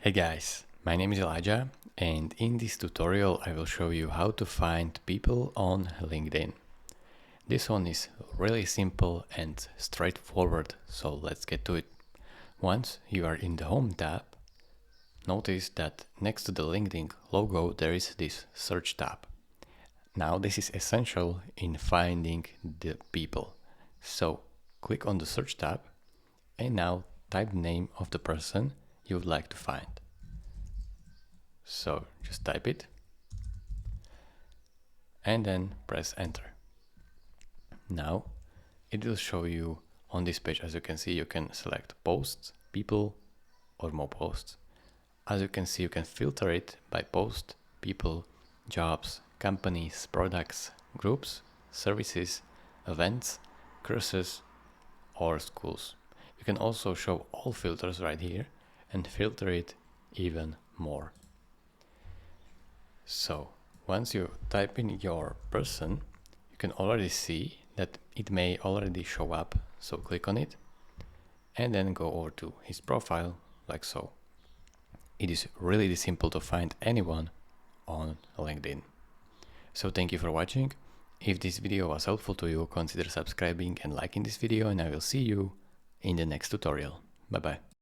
Hey guys, my name is Elijah, and in this tutorial I will show you how to find people on LinkedIn. This one is really simple and straightforward, so let's get to it. Once you are in the Home tab, notice that next to the LinkedIn logo there is this Search tab. Now this is essential in finding the people. So click on the Search tab and now type the name of the person you would like to find. So just type it and then press enter. Now it will show you on this page. As you can see, you can select posts, people, or more posts. As you can see, you can filter it by post, people, jobs, companies, products, groups, services, events, courses, or schools. You can also show all filters right here and filter it even more. So once you type in your person, you can already see that it may already show up. So click on it and then go over to his profile like so. It is really simple to find anyone on LinkedIn. So thank you for watching. If this video was helpful to you, consider subscribing and liking this video, and I will see you in the next tutorial. Bye bye.